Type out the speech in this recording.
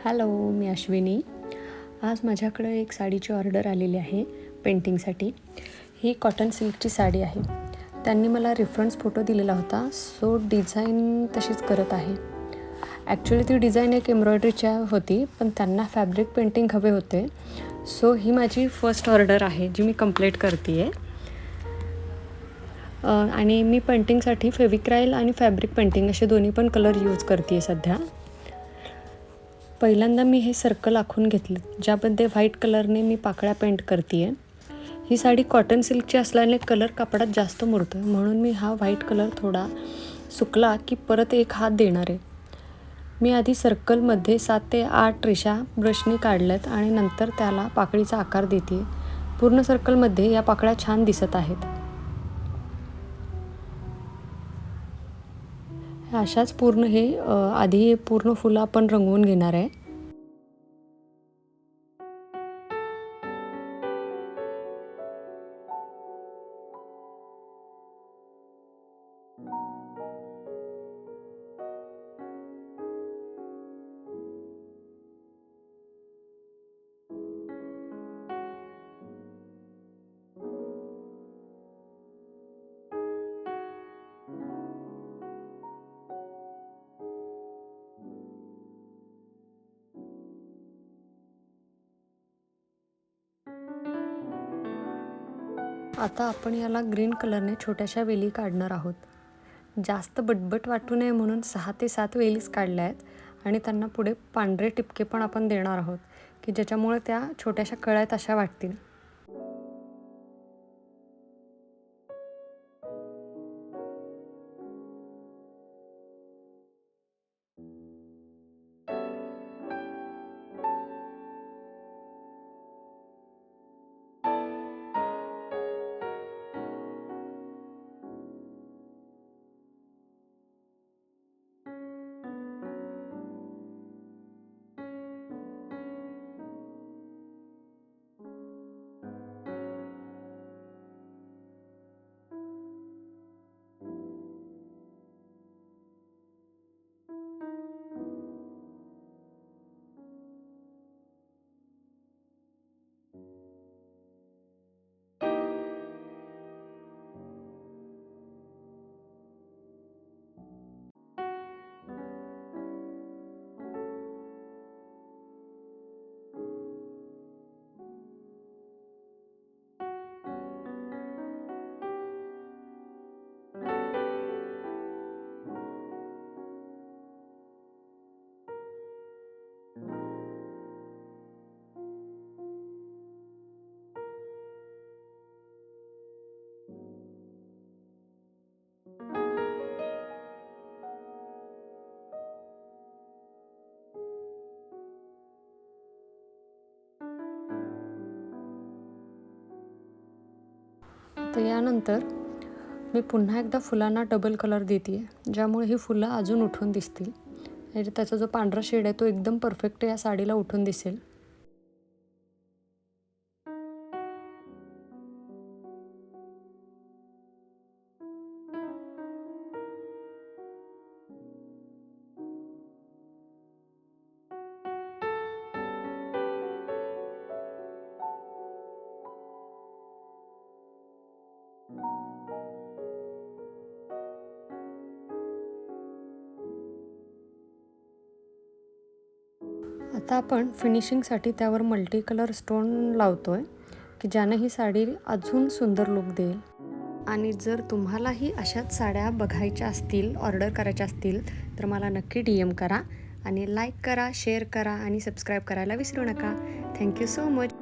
Hello, मी अश्विनी. आज माझ्याकडे एक साडीची ऑर्डर आलेली आहे पेंटिंगसाठी. ही कॉटन सिल्कची साडी आहे. त्यांनी मला रेफरन्स फोटो दिलेला होता, सो डिझाईन तशीच करत आहे. ॲक्च्युली ती डिझाईन एक एम्ब्रॉयडरीच्या होती, पण त्यांना फॅब्रिक पेंटिंग हवे होते. सो ही माझी फर्स्ट ऑर्डर आहे जी मी कंप्लीट करते आहे. आणि मी पेंटिंगसाठी फेविक्राईल आणि फॅब्रिक पेंटिंग असे दोन्ही पण कलर यूज करते आहे सध्या. पहिल्यांदा मी हे सर्कल आखून घेतले, ज्यामध्ये व्हाईट कलरने मी पाकळ्या पेंट करते आहे. ही साडी कॉटन सिल्कची असल्याने कलर कापडात जास्त मुरतो, म्हणून मी हा व्हाईट कलर थोडा सुकला की परत एक हात देणार आहे. मी आधी सर्कलमध्ये 7 ते 8 रेषा ब्रशने काढल्यात आणि नंतर त्याला पाकळीचा आकार देते. पूर्ण सर्कलमध्ये या पाकळ्या छान दिसत आहेत. अशाच पूर्ण हे आधी पूर्ण फुलं आपण रंगवून घेणार आहे. आता आपण याला ग्रीन कलरने छोट्याशा वेली काढणार आहोत. जास्त बटबट वाटू नये म्हणून 6 ते 7 वेलीच काढल्या आहेत आणि त्यांना पुढे पांढरे टिपके पण आपण देणार आहोत की ज्याच्यामुळे त्या छोट्याशा कळ्या तशा वाटतील. तर यानंतर मी पुन्हा एकदा फुलांना डबल कलर देते आहे, ज्यामुळे ही फुलं अजून उठून दिसतील. म्हणजे त्याचा जो पांढरा शेड आहे तो एकदम परफेक्ट या साडीला उठून दिसेल. आता आपण फिनिशिंगसाठी त्यावर मल्टी कलर स्टोन लावतो आहे की ज्याने ही साडी अजून सुंदर लुक देईल. आणि जर तुम्हालाही अशाच साड्या बघायच्या असतील, ऑर्डर करायच्या असतील तर मला नक्की DM करा आणि लाईक करा, शेअर करा आणि सबस्क्राईब करायला विसरू नका. Thank you so much.